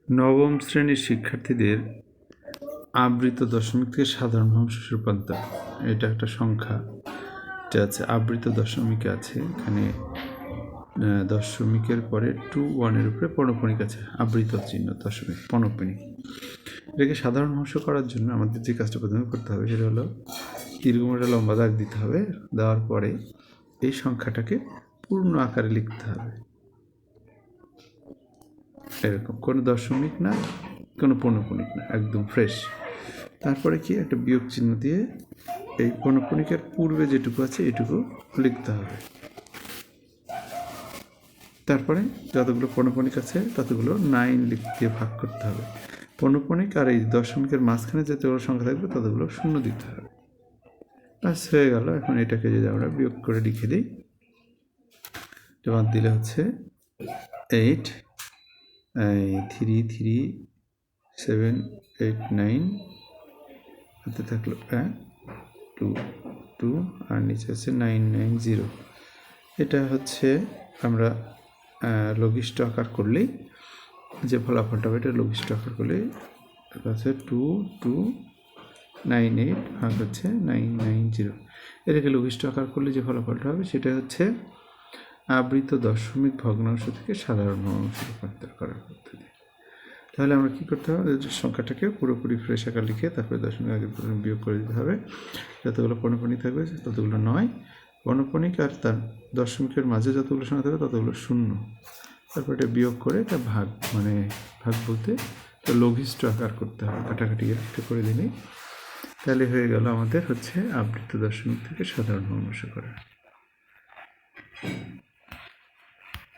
নবম শ্রেণীর শিক্ষার্থীদের আবৃত দশমিক থেকে সাধারণ ভগ্নাংশে রূপান্তর, এটা একটা সংখ্যা, এটা আছে আবৃত দশমিকে আছে, এখানে দশমিকের পরে 2 1-এর উপরে পৌনঃপুনিক আছে, আবৃত চিহ্ন দশমিক পৌনঃপুনিক। এটাকে সাধারণ ভগ্নাংশ করার জন্য আমাদের যে কাজটা প্রথমে করতে হবে সেটা হলো দীর্ঘমোটা লম্বা দাগ দিতে হবে, দেওয়ার পরে এই সংখ্যাটাকে পূর্ণ আকারে লিখতে হবে, এরকম কোনো দশমিক না, কোনো পৌনঃপুনিক না, একদম ফ্রেশ। তারপরে কি একটা বিয়োগ চিহ্ন দিয়ে এই পৌনঃপুনিকের পূর্বে যেটুকু আছে এটুকু লিখতে হবে। তারপরে যতগুলো পৌনঃপুনিক আছে ততগুলো 9 দিয়ে ভাগ করতে হবে। পৌনঃপুনিক আর এই দশমিকের মাঝখানে যতগুলো সংখ্যা থাকবে ততগুলো শূন্য দিতে হবে। ব্যাস হয়ে গেল। এখন এটাকে যদি আমরা বিয়োগ করে লিখে দিই, বাদ দিলে হচ্ছে 8 3 3 7 8 9 হাতে থাকলো 2 2 আর নিচে আছে 9 9 0। এটা হচ্ছে আমরা লঘিষ্ঠ আকার করলেই যে ফলাফলটা হবে, এটা লঘিষ্ঠ আকার করলেই হচ্ছে 2 2 9 8 ভাগ হচ্ছে 9 9 0। এটাকে লঘিষ্ঠ আকার করলে যে ফলাফলটা হবে সেটা হচ্ছে আবৃত দশমিক ভগ্নাংশ থেকে সাধারণ ভগ্নাংশে রূপান্তর করার পদ্ধতি। তাহলে আমরা কী করতে হবে, সংখ্যাটাকে পুরোপুরি ফ্রেশ আকার লিখে তারপরে দশমিক আগে বিয়োগ করে দিতে হবে। যতগুলো পৌনঃপুনিক থাকবে ততগুলো 9, পৌনঃপুনিক আর তার দশমিকের মাঝে যতগুলো সংখ্যা থাকবে ততগুলো 0। তারপর এটা বিয়োগ করে এটা ভাগ, মানে ভাগ বলতে লঘিষ্ঠ আকার করতে হবে, কাটাকাটি একটা করে দিলেই তাহলে হয়ে গেল আমাদের হচ্ছে আবৃত দশমিক থেকে সাধারণ ভগ্নাংশ করা।